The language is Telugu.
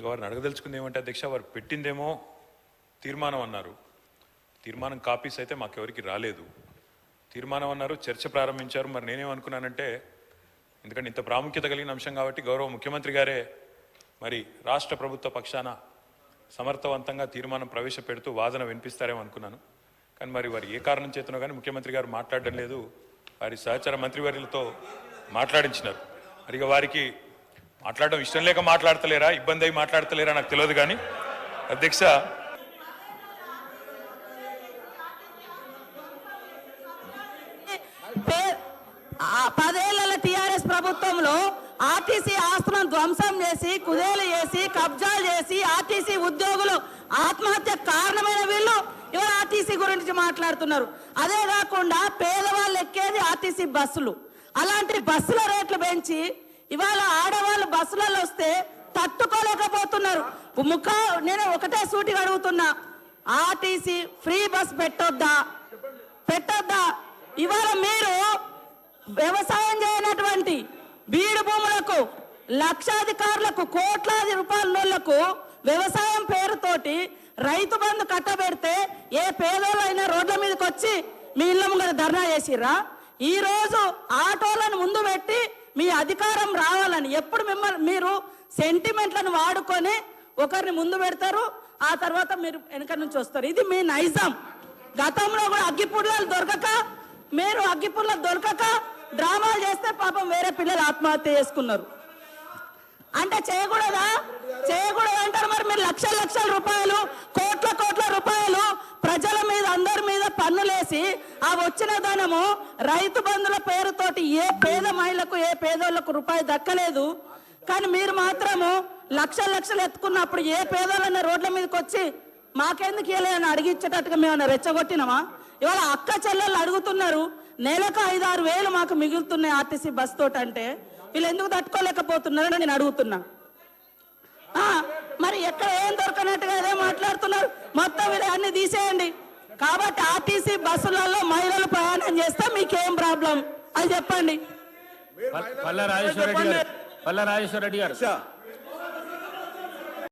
వారిని అడగదలుచుకుంది ఏమంటే అధ్యక్ష, వారు పెట్టిందేమో తీర్మానం అన్నారు. తీర్మానం కాపీస్ అయితే మాకెవరికి రాలేదు. తీర్మానం అన్నారు, చర్చ ప్రారంభించారు. మరి నేనేమనుకున్నానంటే, ఎందుకంటే ఇంత ప్రాముఖ్యత కలిగిన అంశం కాబట్టి గౌరవ ముఖ్యమంత్రి గారే మరి రాష్ట్ర ప్రభుత్వ పక్షాన సమర్థవంతంగా తీర్మానం ప్రవేశపెడుతూ వాదన వినిపిస్తారేమో అనుకున్నాను. కానీ మరి వారు ఏ కారణం చేతనో కానీ ముఖ్యమంత్రి గారు మాట్లాడడం లేదు. వారి సహచర మంత్రివర్యులతో మాట్లాడించినారు. మరి వారికి మాట్లాడడం ఇష్టం లేక మాట్లాడతలేరా, ఇబ్బంది అయి మాట్లాడతలేరా నాకు తెలియదు. కానీ అధ్యక్ష, పదేళ్ల టీఆర్ఎస్ ప్రభుత్వంలో ఆర్టీసీ ఆస్తులను ధ్వంసం చేసి, కుదేలు చేసి, కబ్జాలు చేసి, ఆర్టీసీ ఉద్యోగులు ఆత్మహత్య కారణమైన వీళ్ళు ఇవాళ ఆర్టీసీ గురించి మాట్లాడుతున్నారు. అదే కాకుండా పేదవాళ్ళు ఎక్కేది ఆర్టీసీ బస్సులు. అలాంటి బస్సుల రేట్లు పెంచి ఇవాళ ఆడవాళ్ళు బస్సులలో వస్తే తట్టుకోలేకపోతున్నారు. నేను ఒకటే సూటిగా అడుగుతున్నా, ఆర్టీసీ ఫ్రీ బస్ పెట్టొద్దా? ఇవాళ మీరు వ్యవసాయం చేయనటువంటి బీడు భూములకు, లక్షాధికారులకు, కోట్లాది రూపాయలకు వ్యవసాయం పేరుతోటి రైతు బంధు కట్టబెడితే ఏ పేదోళ్ళైనా రోడ్ల మీదకి వచ్చి మీ ఇళ్ళ ముంగర ధర్నా చేసిర్రా? ఈ రోజు ఆటోలను ముందు పెట్టి మీ అధికారం రావాలని ఎప్పుడు మీరు సెంటిమెంట్లను వాడుకొని ఒకరిని ముందు పెడతారు, ఆ తర్వాత మీరు వెనక నుంచి వస్తారు. ఇది మీ నైజం. గతంలో కూడా అగ్గిపుల్లలు దొరకక డ్రామాలు చేస్తే పాపం వేరే పిల్లలు ఆత్మహత్య చేసుకున్నారు. అంటే చేయకూడదా అంటారు. మరి మీరు లక్షల రూపాయలు, కోట్ల రూపాయలు ప్రజల మీద, అందరి మీద పన్నులేసి ఆ వచ్చిన ధనము రైతు బంధుల పేరుతోటి ఏ పేద మహిళకు, ఏ పేదోళ్లకు రూపాయి దక్కలేదు. కానీ మీరు మాత్రము లక్షలు ఎత్తుకున్నప్పుడు ఏ పేదోళ్ళన్న రోడ్ల మీదకి వచ్చి మాకెందుకు ఇవ్వలేదని అడిగించేటట్టుగా మేము రెచ్చగొట్టినామా? ఇవాళ అక్క చెల్లెళ్ళు అడుగుతున్నారు, నెలకు 5-6 వేలు మాకు మిగులుతున్నాయి ఆర్టీసీ బస్ తోటి. అంటే వీళ్ళు ఎందుకు తట్టుకోలేకపోతున్నారని నేను అడుగుతున్నా. మరి ఎక్కడ ఏం దొరకనట్టుగా అదే మాట్లాడుతున్నారు. మొత్తం వీళ్ళు అన్ని తీసేయండి. కాబట్టి ఆర్టీసీ బస్సులలో మహిళలు ప్రయాణం చేస్తే మీకేం ప్రాబ్లం అది చెప్పండి. పల్లా రాజేశ్వర రెడ్డి గారు